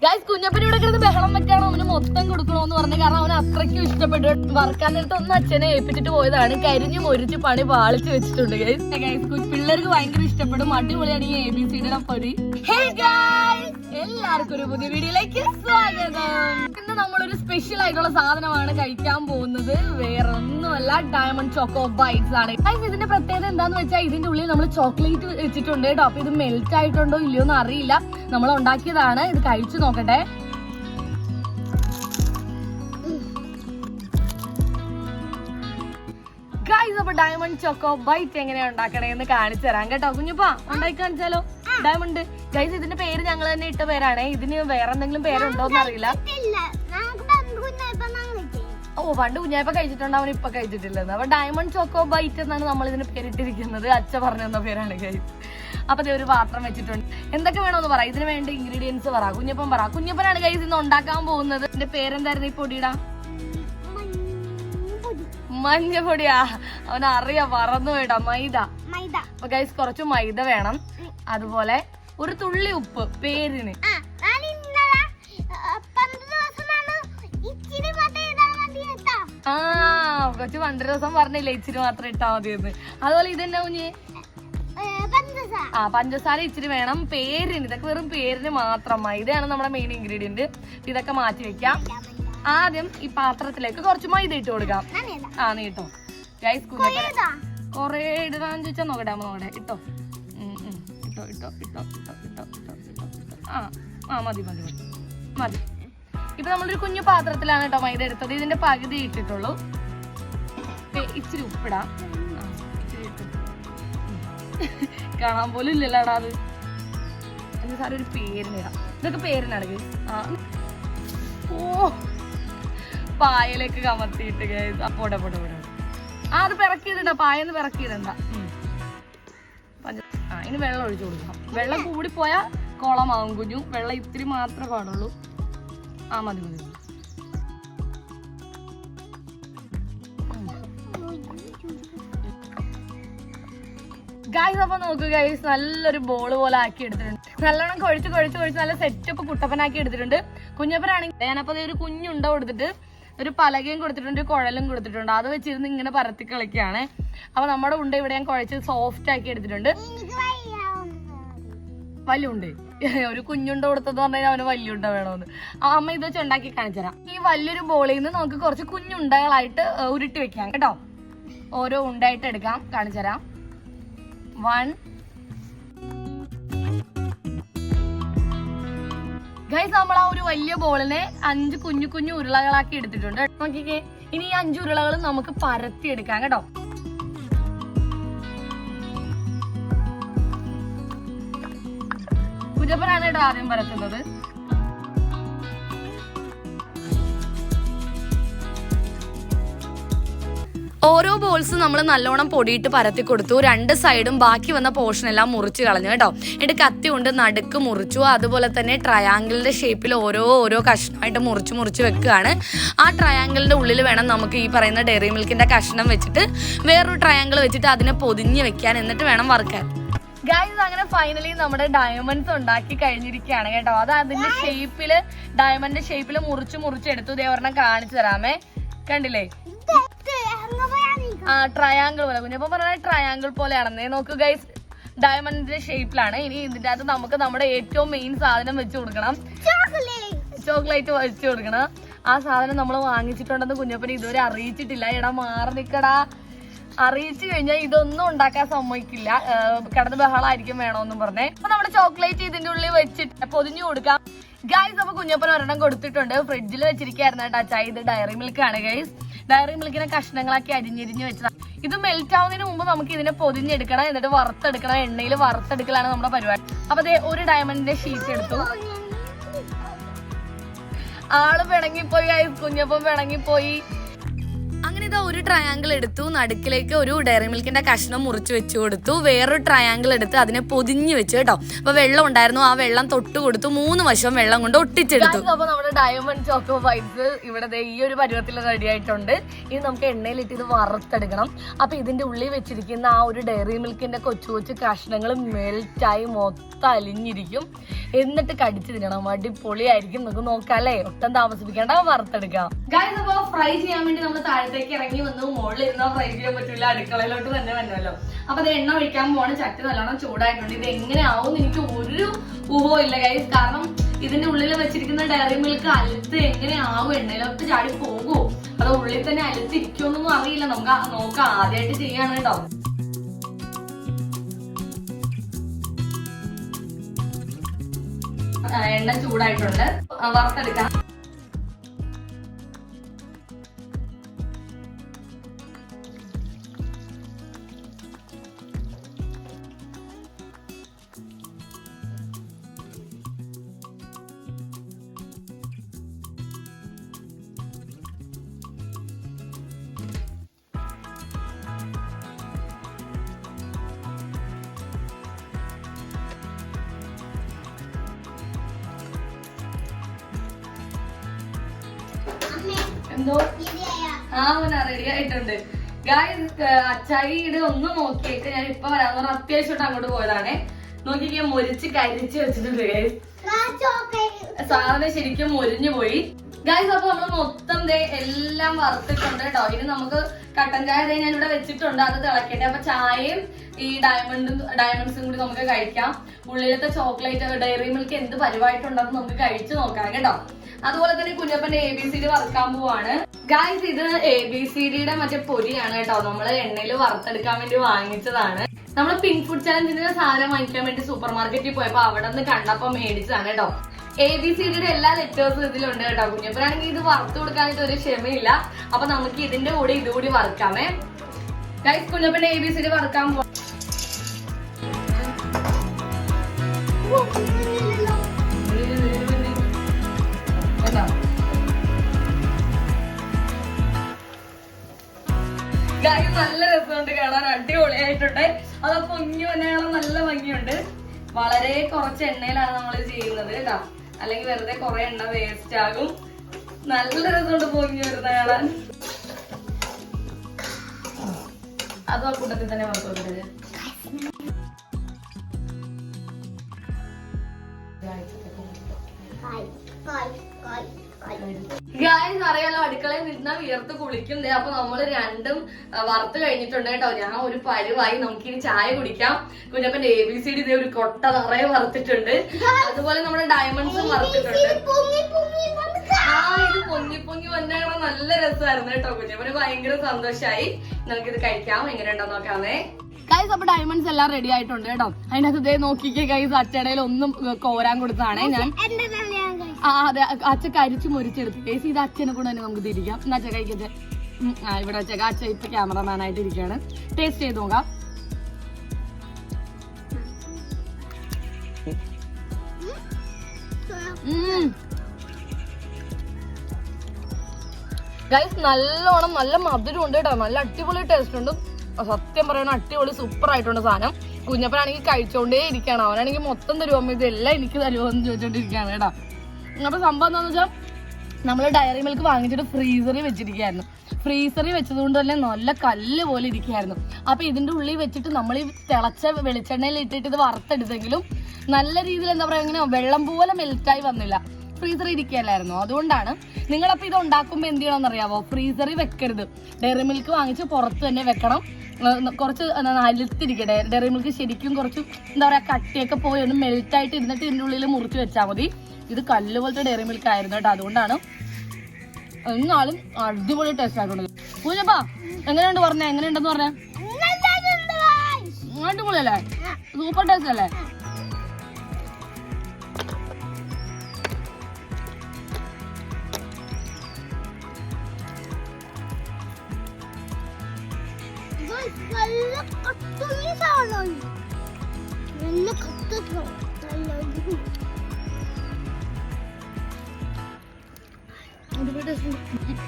Guys Kunjappan ഇവിടെ കിടന്ന് ബഹളം വെക്കാണോ അവന് മൊത്തം കൊടുക്കണോന്ന് പറഞ്ഞു. കാരണം അവന് അത്രയ്ക്കും ഇഷ്ടപ്പെട്ടു. വറക്കാൻ നേരത്തെ ഒന്ന് അച്ഛനെ ഏൽപ്പിച്ചിട്ട് പോയതാണ്. കരിഞ്ഞു മൊരിച്ച് പണി പാളിച്ച് വെച്ചിട്ടുണ്ട് ഗൈസ്. പിള്ളേർക്ക് ഭയങ്കര ഇഷ്ടപ്പെടും. അടിപൊളിയാണ് ഈ ABCD പൊടി. എല്ലാവർക്കും ഒരു പുതിയ വീഡിയോയിലേക്ക് സ്വാഗതം. ഇന്ന് നമ്മളൊരു സ്പെഷ്യൽ ആയിട്ടുള്ള സാധനമാണ് കഴിക്കാൻ പോകുന്നത്. വേറെ ഒന്നുമല്ല, ഡയമണ്ട് ചോക്കോ ബൈറ്റ്സ് ആണ്. ഇതിന്റെ പ്രത്യേകത എന്താന്ന് വെച്ചാൽ ഇതിന്റെ ഉള്ളിൽ നമ്മൾ ചോക്ലേറ്റ് വെച്ചിട്ടുണ്ട് കേട്ടോ. അപ്പൊ ഇത് മെൽറ്റ് ആയിട്ടുണ്ടോ ഇല്ലയോ എന്ന് അറിയില്ല. നമ്മൾ ഉണ്ടാക്കിയതാണ്. ഇത് കഴിച്ചു നോക്കട്ടെ. ഗൈസ്, അപ്പൊ ഡയമണ്ട് ചോക്കോ ബൈറ്റ് എങ്ങനെയാ ഉണ്ടാക്കണേന്ന് കാണിച്ചു തരാം കേട്ടോ. കുഞ്ഞുപ്പാ ഉണ്ടാക്കി കാണിച്ചാലോ? ഡയമണ്ട് ഗൈസ്, ഇതിന്റെ പേര് ഞങ്ങൾ തന്നെ ഇട്ട പേരാണ്. ഇതിന് വേറെ എന്തെങ്കിലും പേരുണ്ടോന്ന് അറിയില്ല. ഓ, പണ്ട് കുഞ്ഞായപ്പ കഴിച്ചിട്ടുണ്ട്, അവൻ ഇപ്പൊ കഴിച്ചിട്ടില്ലെന്ന്. അപ്പൊ ഡയമണ്ട് ചോക്കോ ബൈറ്റ് എന്നാണ് നമ്മൾ ഇതിന് പേരിട്ടിരിക്കുന്നത്. അച്ഛ പറഞ്ഞു തന്ന പേരാണ് ഗൈസ്. അപ്പൊ ഇത് ഒരു പാത്രം വെച്ചിട്ടുണ്ട്. എന്തൊക്കെ വേണമെന്ന് പറ. ഇതിന് വേണ്ട ഇൻഗ്രീഡിയൻസ് പറ. കുഞ്ഞപ്പൻ പറ. കുഞ്ഞപ്പനാണ് ഗൈസ് ഇന്ന് ഉണ്ടാക്കാൻ പോകുന്നത്. ഇതിന്റെ പേരെന്തായിരുന്നു ഈ പൊടിയുടെ? മഞ്ഞപ്പൊടിയാ. അവനറിയാം, മറന്നു പോയിട്ടാ. മൈദ. അപ്പൊ ഗൈസ് കുറച്ച് മൈദ വേണം. അതുപോലെ ഒരു തുള്ളി ഉപ്പ് പേരിന്. കുറച്ച് 2 ദിവസം പറഞ്ഞില്ലേ ഇച്ചിരി മാത്രം ഇട്ടാ മതിയെന്ന്. അതുപോലെ ഇതെന്നാ കുഞ്ഞ്? പഞ്ചസാര ഇച്ചിരി വേണം. പേരിന്, ഇതൊക്കെ വെറും പേരിന് മാത്രം. മൈദയാണ് നമ്മുടെ മെയിൻ ഇൻഗ്രീഡിയന്റ്. ഇതൊക്കെ മാറ്റി വെക്കാം. ആദ്യം ഈ പാത്രത്തിലേക്ക് കുറച്ച് മൈദ ഇട്ട് കൊടുക്കാം. നീട്ടോ ഗൈസ്. കുഞ്ഞപ്പൻ കൊറേ ഇടാന്ന് ചോദിച്ചാ നോക്കട്ടെ. നോക്കട്ടെ. ഇട്ടോ ഇട്ടോ ഇട്ടോ ഇട്ടോ ഇട്ടോ ഇട്ടോ ഇട്ടോ ഇട്ടോ. മതി മതി മതി മതി. ഇപ്പൊ നമ്മളൊരു കുഞ്ഞു പാത്രത്തിലാണ് കേട്ടോ മൈദ എടുത്തത്. ഇതിന്റെ പകുതി ഇട്ടിട്ടുള്ളൂ. ഇച്ചിരി ഉപ്പിടാം. കാണാൻ പോലും ഇല്ലല്ലോടാ അത്. എന്നിട്ട് സാറ് ഒരു പേരിനിടാം. ഇതൊക്കെ പേരിനാണ്. ഓ, പായലേക്ക് കമത്തിയിട്ട് പോട്ടെ പോട്ടെ പോട്ടെ. അത് പിറക്കിയിടണ്ട. പായെന്ന് പിറക്കിയിടണ്ട. ഇനി വെള്ളം ഒഴിച്ചു കൊടുക്കണം. വെള്ളം കൂടിപ്പോയാൽ കുളമാവും കുഞ്ഞു. വെള്ളം ഇത്തിരി മാത്രമേ പാടുള്ളൂ. മതി മതി. ഗൈസ്, അപ്പൊ നോക്കൂ ഗൈസ്, നല്ലൊരു ബോള് പോലെ ആക്കി എടുത്തിട്ടുണ്ട്. നല്ലോണം കൊഴിച്ച് കൊഴിച്ച് കൊഴിച്ച് നല്ല സെറ്റപ്പ് കുട്ടപ്പനാക്കി എടുത്തിട്ടുണ്ട്. കുഞ്ഞപ്പനാണെങ്കിൽ ഞാനപ്പോ ഒരു കുഞ്ഞുണ്ട കൊടുത്തിട്ട് ഒരു പലകയും കൊടുത്തിട്ടുണ്ട്, ഒരു കുഴലും കൊടുത്തിട്ടുണ്ട്. അത് വെച്ചിരുന്ന് ഇങ്ങനെ പരത്തി കളിക്കുകയാണ്. അപ്പൊ നമ്മുടെ ഉണ്ട ഇവിടെ ഞാൻ കുഴച്ച് സോഫ്റ്റ് ആക്കി എടുത്തിട്ടുണ്ട്. വലിയ ഉണ്ട്. ഒരു കുഞ്ഞുണ്ട കൊടുത്തത് പറഞ്ഞാൽ അവന് വലിയ ഉണ്ട വേണമെന്ന്. അമ്മ ഇത് വെച്ച് ഉണ്ടാക്കി കാണിച്ചു തരാം. ഈ വലിയൊരു ബോളിൽ നിന്ന് നമുക്ക് കുറച്ച് കുഞ്ഞുണ്ടകളായിട്ട് ഉരുട്ടി വെക്കാം കേട്ടോ. ഓരോ ഉണ്ടായിട്ട് എടുക്കാം. കാണിച്ചു തരാം. 1. ഗൈസ്, നമ്മൾ ആ ഒരു വലിയ ബോളിനെ 5 കുഞ്ഞു കുഞ്ഞു ഉരുളകളാക്കി എടുത്തിട്ടുണ്ട്. നോക്കിക്കേ. ഇനി ഈ 5 ഉരുളകളും നമുക്ക് പരത്തി എടുക്കാം കേട്ടോ. കുഞ്ഞപ്പനാണ് കേട്ടോ ആദ്യം പരത്തുന്നത്. ഓരോ ബോൾസും നമ്മൾ നല്ലോണം പൊടിയിട്ട് പരത്തി കൊടുത്തു. 2 സൈഡും ബാക്കി വന്ന പോർഷൻ എല്ലാം മുറിച്ച് കളഞ്ഞു കേട്ടോ. എന്നിട്ട് കത്തി കൊണ്ട് നടുക്ക് മുറിച്ചു. അതുപോലെ തന്നെ ട്രയാങ്കിളിന്റെ ഷേപ്പിൽ ഓരോ കഷ്ണമായിട്ട് മുറിച്ച് വെക്കുകയാണ്. ആ ട്രയാങ്കിളിന്റെ ഉള്ളിൽ വേണം നമുക്ക് ഈ പറയുന്ന ഡെയറി മിൽക്കിന്റെ കഷ്ണം വെച്ചിട്ട് വേറൊരു ട്രയാങ്കിൾ വെച്ചിട്ട് അതിനെ പൊതിഞ്ഞ് വെക്കാൻ. എന്നിട്ട് വേണം വറുക്കാൻ. ഗൈസ്, അങ്ങനെ ഫൈനലി നമ്മുടെ ഡയമണ്ട്സ് ഉണ്ടാക്കി കഴിഞ്ഞിരിക്കുകയാണ് കേട്ടോ. അത് അതിന്റെ ഷേപ്പില്, ഡയമണ്ട് ഷേപ്പില് മുറിച്ചെടുത്തു. ഇതേവരണം കാണിച്ചു തരാമേ. കണ്ടില്ലേ? ട്രയാങ്കിൾ പോലെ. കുഞ്ഞപ്പോ പറഞ്ഞ ട്രയാങ്കിൾ പോലെയാണെന്നേ. നോക്കൂ ഗൈസ്, ഡയമണ്ടിന്റെ ഷേപ്പിലാണ്. ഇനി ഇതിന്റെ അകത്ത് നമുക്ക് നമ്മുടെ ഏറ്റവും മെയിൻ സാധനം വെച്ച് കൊടുക്കണം. ചോക്ലേറ്റ് വെച്ച് കൊടുക്കണം. ആ സാധനം നമ്മൾ വാങ്ങിച്ചിട്ടുണ്ടെന്ന് കുഞ്ഞപ്പനെ ഇതുവരെ അറിയിച്ചിട്ടില്ല. എടാ മാറി നിക്കടാ. അറിയിച്ചു കഴിഞ്ഞാൽ ഇതൊന്നും ഉണ്ടാക്കാൻ സമ്മതിക്കില്ല. കിടന്ന് ബഹളായിരിക്കും വേണമെന്നും പറഞ്ഞേ. അപ്പൊ നമ്മുടെ ചോക്ലേറ്റ് ഇതിന്റെ ഉള്ളിൽ വെച്ചിട്ട് പൊതിഞ്ഞു കൊടുക്കാം. ഗൈസ്, അപ്പൊ കുഞ്ഞപ്പൻ ഒരെണ്ണം കൊടുത്തിട്ടുണ്ട്. ഫ്രിഡ്ജിൽ വെച്ചിരിക്കായിരുന്നു കേട്ടോ അച്ഛാ. ഇത് ഡയറി മിൽക്ക് ആണ് ഗൈസ്. ഡയറി മിൽക്കിനെ കഷ്ണങ്ങളാക്കി അരിഞ്ഞിരിഞ്ഞ് വെച്ചതാണ്. ഇത് മെൽറ്റ് ആവുന്നതിന് മുമ്പ് നമുക്ക് ഇതിനെ പൊതിഞ്ഞെടുക്കണം. എന്നിട്ട് വറുത്തെടുക്കണം. എണ്ണയിൽ വറുത്തെടുക്കലാണ് നമ്മുടെ പരിപാടി. അപ്പൊ ഒരു ഡയമണ്ടിന്റെ ഷീറ്റ് എടുത്തു. ആള് പിണങ്ങിപ്പോയി ഗൈസ്. കുഞ്ഞപ്പൻ പിണങ്ങിപ്പോയി. അങ്ങനെ ഇതാ ഒരു ട്രയാങ്കിൾ എടുത്തു, നടുക്കിലേക്ക് ഒരു ഡയറി മിൽക്കിന്റെ കഷ്ണം മുറിച്ച് വെച്ചു കൊടുത്തു, വേറൊരു ട്രയാങ്കിൾ എടുത്ത് അതിനെ പൊതിഞ്ഞു വെച്ചു കേട്ടോ. അപ്പൊ വെള്ളം ഉണ്ടായിരുന്നു, ആ വെള്ളം തൊട്ട് കൊടുത്തു, 3 വശവും വെള്ളം കൊണ്ട് ഒട്ടിച്ചെടുത്തു. അപ്പൊ നമ്മുടെ ഡയമണ്ട് ചോക്കോ ബൈറ്റ്സ് ഇവിടെ ഈ ഒരു പരുവത്തിൽ റെഡി ആയിട്ടുണ്ട്. ഇനി നമുക്ക് എണ്ണയിലിട്ട് ഇത് വറുത്തെടുക്കണം. അപ്പൊ ഇതിന്റെ ഉള്ളിൽ വെച്ചിരിക്കുന്ന ആ ഒരു ഡയറി മിൽക്കിന്റെ കൊച്ചു കൊച്ചു കഷ്ണങ്ങൾ മെൽറ്റായി മൊത്തം അലിഞ്ഞിരിക്കും. എന്നിട്ട് കടിച്ചു തിന്നണം, അടിപൊളിയായിരിക്കും. നമുക്ക് നോക്കാം അല്ലേ, ഒട്ടും താമസിപ്പിക്കേണ്ട, വറുത്തെടുക്കാം. ഗൈസ്, അപ്പൊ ഫ്രൈ ചെയ്യാൻ വേണ്ടി നമ്മൾ താഴത്തേക്ക് ഇറങ്ങി വന്നു. മുകളിൽ ഇരുന്നാൽ ഫ്രൈ ചെയ്യാൻ പറ്റില്ല, അടുക്കളയിലോട്ട് തന്നെ വന്നല്ലോ. അപ്പൊ അത് എണ്ണ ഒഴിക്കാൻ പോവാണ്. ചട്ടി നല്ലോണം ചൂടായിട്ടുണ്ട്. ഇത് എങ്ങനെ ആവും എനിക്ക് ഒരു ഊഹവും ഇല്ല ഗൈസ്. കാരണം ഇതിന്റെ ഉള്ളിൽ വെച്ചിരിക്കുന്ന ഡയറി മിൽക്ക് അലുത്ത് എങ്ങനെ ആവും, എണ്ണയിലോട്ട് ചാടി പോകുമോ, അത് ഉള്ളിൽ തന്നെ അലുത്തിരിക്കുമെന്നൊന്നും അറിയില്ല. നമുക്ക് നോക്കാം, ആദ്യമായിട്ട് ചെയ്യാണ് കേട്ടോ. എണ്ണ ചൂടായിട്ടുണ്ട്, വറുത്തെടുക്കാം. എന്തോ റെഡി ആയിട്ടുണ്ട് ഗായ്സ്. അച്ചായിയുടെ ഒന്ന് നോക്കിയേക്ക്, ഞാൻ ഇപ്പൊ വരാന്ന് പറഞ്ഞ അത്യാവശ്യമായിട്ട് അങ്ങോട്ട് പോയതാണേ. നോക്കിക്കേ, മൊരിച്ച് കരിച്ച് വെച്ചിട്ടുണ്ട് ഗായ്സ്. സാധനം ശരിക്കും മൊരിഞ്ഞു പോയി ഗായ്സ്. അപ്പൊ നമ്മള് മൊത്തം എല്ലാം വറുത്തിട്ടുണ്ട് കേട്ടോ. ഇനി നമുക്ക് കട്ടൻ ചായ ഞാൻ ഇവിടെ വെച്ചിട്ടുണ്ട്, അത് തിളക്കട്ടെ. അപ്പൊ ചായയും ഈ ഡയമണ്ട്സും കൂടി നമുക്ക് കഴിക്കാം. ഉള്ളിലത്തെ ചോക്ലേറ്റ് ഡയറി മിൽക്ക് എന്ത് പരിവായിട്ടുണ്ടെന്ന് നമുക്ക് കഴിച്ചു നോക്കാം കേട്ടോ. അതുപോലെ തന്നെ കുഞ്ഞപ്പന്റെ ABCD വറുക്കാൻ പോവാണ് ഗായ്സ്. ഇത് ABCDയുടെ മറ്റേ പൊരിയാണ് കേട്ടോ. നമ്മള് എണ്ണയിൽ വറുത്തെടുക്കാൻ വേണ്ടി വാങ്ങിച്ചതാണ്. നമ്മള് പിങ്ക് ഫുഡ് ചലഞ്ചിന്റെ സാധനം വാങ്ങിക്കാൻ വേണ്ടി സൂപ്പർ മാർക്കറ്റിൽ പോയപ്പോ അവിടെ നിന്ന് കണ്ടപ്പോ മേടിച്ചതാണ് കേട്ടോ. ABCDയുടെ എല്ലാ ലെറ്റേഴ്സും ഇതിലുണ്ട് കേട്ടോ. കുഞ്ഞപ്പനാണെങ്കിൽ ഇത് വറുത്തു കൊടുക്കാനായിട്ട് ഒരു ക്ഷമയില്ല. അപ്പൊ നമുക്ക് ഇതിന്റെ കൂടെ ഇതുകൂടി വറുക്കാമേ ഗൈസ്. കുഞ്ഞപ്പന്റെ ABCD വറുക്കാൻ പോവാ. നല്ല രസമുണ്ട് കാണാൻ, അടിപൊളിയായിട്ടുണ്ട്. അത് പൊങ്ങി വന്നെ കാണാൻ നല്ല ഭംഗിയുണ്ട്. വളരെ കുറച്ച് എണ്ണയിലാണ് നമ്മൾ ചെയ്യുന്നത് കേട്ടോ, അല്ലെങ്കിൽ വെറുതെ കുറെ എണ്ണ വേസ്റ്റ് ആകും. നല്ല രസമുണ്ട് പൊങ്ങി വരുന്ന കാണാൻ. അതും ആ കൂട്ടത്തിൽ തന്നെ വറുത്തോട്ടത്. ഗായ്സ്, അറിയാലോ അടുക്കളയിൽ നിന്നാ വിയർത്ത് കുളിക്കും. അപ്പൊ നമ്മള് രണ്ടും വറുത്ത് കഴിഞ്ഞിട്ടുണ്ട് കേട്ടോ. ഞാൻ ഒരു പരുവായി, നമുക്കിനി ചായ കുടിക്കാം. കുഞ്ഞപ്പന്റെ ABCD ഇതേ ഒരു കൊട്ട നിറയെ വറുത്തിട്ടുണ്ട്. അതുപോലെ നമ്മുടെ ഡയമണ്ട്സും വറുത്തിട്ടുണ്ട്. ഇത് പൊങ്ങി പൊങ്ങി വന്നാണ് നല്ല രസമായിരുന്നു കേട്ടോ. കുഞ്ഞപ്പന് ഭയങ്കര സന്തോഷായി. നമുക്കിത് കഴിക്കാം, എങ്ങനെയുണ്ടോ നോക്കാമേ ഗൈസ്. അപ്പൊ ഡയമണ്ട്സ് എല്ലാം റെഡി ആയിട്ടുണ്ട് കേട്ടോ. അതിനകത്ത് ഇതേ നോക്കിക്കേ ഗൈസ്, അച്ചടയിൽ ഒന്നും കോരാൻ കൊടുത്താണ് ഞാൻ. അതെ, അച്ഛ കരിച്ച് മുരിച്ചെടുത്തു ഗൈസ്. ഇത് അച്ഛനെ കൊണ്ട് തന്നെ നമുക്ക് തിരിക്കാം. എന്നാ അച്ഛ കഴിക്കട്ടെ. ഇവിടെ വെച്ചേക്ക. അച്ഛ ഇപ്പൊ ക്യാമറമാൻ ആയിട്ട് ഇരിക്കുകയാണ്. ടേസ്റ്റ് ചെയ്ത് നോക്കാം. ഗൈസ്, നല്ലോണം നല്ല മധുരം ഉണ്ട് കേട്ടോ. നല്ല അടിപൊളി ടേസ്റ്റ് ഉണ്ട്. സത്യം പറയണ അടിപൊളി സൂപ്പർ ആയിട്ടുണ്ട് സാധനം. കുഞ്ഞപ്പനാണെങ്കിൽ കഴിച്ചോണ്ടേ ഇരിക്കുകയാണ്. അവനാണെങ്കിൽ മൊത്തം തരുമോ, ഇതെല്ലാം എനിക്ക് തരുമോ എന്ന് ചോദിച്ചോണ്ടിരിക്കുകയാണ് കേട്ടോ. അപ്പൊ സംഭവം എന്താന്ന് വെച്ചാൽ നമ്മള് ഡയറി മിൽക്ക് വാങ്ങിച്ചിട്ട് ഫ്രീസറിൽ വെച്ചിരിക്കുകയായിരുന്നു. ഫ്രീസറിൽ വെച്ചതുകൊണ്ട് തന്നെ നല്ല കല്ല് പോലെ ഇരിക്കുകയായിരുന്നു. അപ്പൊ ഇതിന്റെ ഉള്ളിൽ വെച്ചിട്ട് നമ്മൾ ഈ തിളച്ച വെളിച്ചെണ്ണയിൽ ഇട്ടിട്ട് ഇത് വറുത്തെടുത്തെങ്കിലും നല്ല രീതിയിൽ എന്താ പറയാ, ഇങ്ങനെ വെള്ളം പോലെ മെൽറ്റായി വന്നില്ല. ഫ്രീസറിൽ ഇരിക്കുകയല്ലായിരുന്നു. അതുകൊണ്ടാണ് നിങ്ങളപ്പോ ഇത് ഉണ്ടാക്കുമ്പോൾ എന്ത് ചെയ്യണമെന്ന് അറിയാവോ, ഫ്രീസറിൽ വെക്കരുത്. ഡയറി മിൽക്ക് വാങ്ങിച്ച് പുറത്ത് തന്നെ വെക്കണം. കുറച്ച് അലുത്തിരിക്കട്ടെ. ഡയറി മിൽക്ക് ശരിക്കും കുറച്ച് എന്താ പറയാ കട്ടിയൊക്കെ പോയി ഒന്ന് മെൽറ്റായിട്ട് ഇരുന്നിട്ട് ഇതിന്റെ ഉള്ളിൽ മുറിച്ച് വെച്ചാൽ മതി. ഇത് കല്ല് പോലത്തെ ഡയറി മിൽക്ക് ആയിരുന്നു കേട്ടോ. അതുകൊണ്ടാണ്. എന്നാലും അടിപൊളി ടേസ്റ്റ് ആയിട്ടുണ്ട്. പൂജപ്പാ എങ്ങനെയുണ്ട് പറഞ്ഞേ, എങ്ങനെയുണ്ടെന്ന് പറഞ്ഞേ? അടിപൊളിയല്ലേ, സൂപ്പർ ടേസ്റ്റ് അല്ലേ?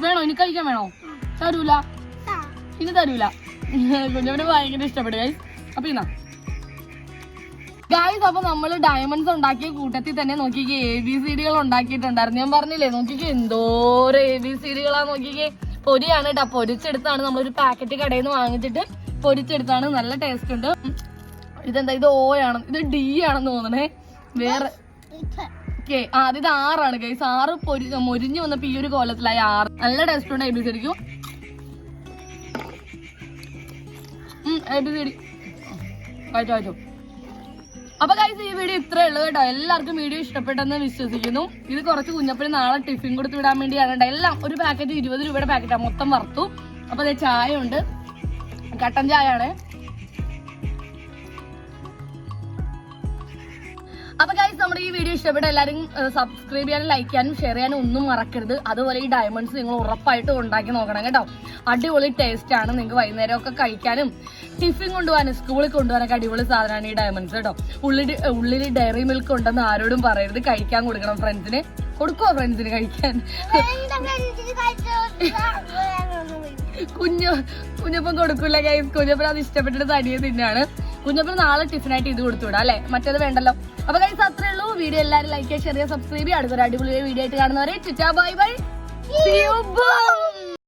വേണോ, ഇനി കഴിക്കാൻ വേണോ? തരൂല. ഇനി തരൂല. കുഞ്ഞപ്പന് ഭയങ്കര ഇഷ്ടപ്പെട്ടു ഗൈസ്. അപ്പൊ ഇന്നാ ഗൈസ്, അപ്പൊ നമ്മള് ഡയമണ്ട്സ് ഉണ്ടാക്കിയ കൂട്ടത്തിൽ തന്നെ നോക്കിക്കേ ABCD ഉണ്ടാക്കിയിട്ടുണ്ടായിരുന്നു. ഞാൻ പറഞ്ഞില്ലേ നോക്കിക്കേ എന്തോരം ABCD നോക്കിക്കേ. പൊരിയാണ് കേട്ടോ, പൊരിച്ചെടുത്താണ്. നമ്മളൊരു പാക്കറ്റ് കടയിൽ നിന്ന് വാങ്ങിച്ചിട്ട് പൊരിച്ചെടുത്താണ്. നല്ല ടേസ്റ്റ് ഉണ്ട്. ഇതെന്താ, ഇത് O ആണ്, ഇത് D ആണെന്ന് തോന്നണേ. വേറെ ഇത് 6 ആണ് ഗൈസ്. 6 മൊരിഞ്ഞു വന്നപ്പോ ഈ ഒരു കോലത്തിലായി 6. നല്ല ടേസ്റ്റ് ഉണ്ട് ABCDക്കും. ABCD കഴിച്ചോ. അപ്പൊ ഗൈസ് ഈ വീഡിയോ ഇത്രേ ഉള്ളൂ കേട്ടോ. എല്ലാവർക്കും വീഡിയോ ഇഷ്ടപ്പെട്ടെന്ന് വിശ്വസിക്കുന്നു. ഇത് കുറച്ച് കുഞ്ഞപ്പന് നാളെ ടിഫിൻ കൊടുത്ത് വിടാൻ വേണ്ടിയാണ് കേട്ടോ. എല്ലാം ഒരു പാക്കറ്റ് 20 രൂപയുടെ പാക്കറ്റാണ്, മൊത്തം വറുത്തു. അപ്പൊ അതേ ചായ ഉണ്ട്, കട്ടൻ ചായ ആണ്. അപ്പൊ ഗൈസ് നമ്മുടെ ഈ വീഡിയോ ഇഷ്ടപ്പെട്ട എല്ലാവരും സബ്സ്ക്രൈബ് ചെയ്യാനും ലൈക്ക് ചെയ്യാനും ഷെയർ ചെയ്യാനും ഒന്നും മറക്കരുത്. അതുപോലെ ഈ ഡയമണ്ട്സ് നിങ്ങൾ ഉറപ്പായിട്ട് ഉണ്ടാക്കി നോക്കണം കേട്ടോ. അടിപൊളി ടേസ്റ്റ് ആണ്. നിങ്ങൾക്ക് വൈകുന്നേരം ഒക്കെ കഴിക്കാനും ടിഫിൻ കൊണ്ടുപോകാനും സ്കൂളിൽ കൊണ്ടുപോകാനൊക്കെ അടിപൊളി സാധനമാണ് ഈ ഡയമണ്ട്സ് കേട്ടോ. ഉള്ളിൽ ഡയറി മിൽക്ക് ഉണ്ടെന്ന് ആരോടും പറയരുത്. കഴിക്കാൻ കൊടുക്കണം. ഫ്രണ്ട്സിന് കൊടുക്കുവോ? ഫ്രണ്ട്സിന് കഴിക്കാൻ കുഞ്ഞപ്പം കൊടുക്കൂല ഗൈസ്. കുഞ്ഞപ്പൻ അത് ഇഷ്ടപ്പെട്ടിട്ട് തനിയെ തിന്നാണ്. കുഞ്ഞപ്പൻ നാളെ ടിഫിനായിട്ട് ഇത് കൊടുത്തുവിടാം അല്ലെ, മറ്റേത് വേണ്ടല്ലോ. അപ്പൊ ഗൈസ് അത്രേ ഉള്ളൂ. വീഡിയോ എല്ലാവരും ലൈക്ക് ചെയ്യുക, ഷെയർ ചെയ്യുക, സബ്സ്ക്രൈബ് ചെയ്യുക. അടുത്തൊരു അടിപൊളി വീഡിയോ ആയിട്ട് കാണുന്നവരെ ബൈ ബൈ.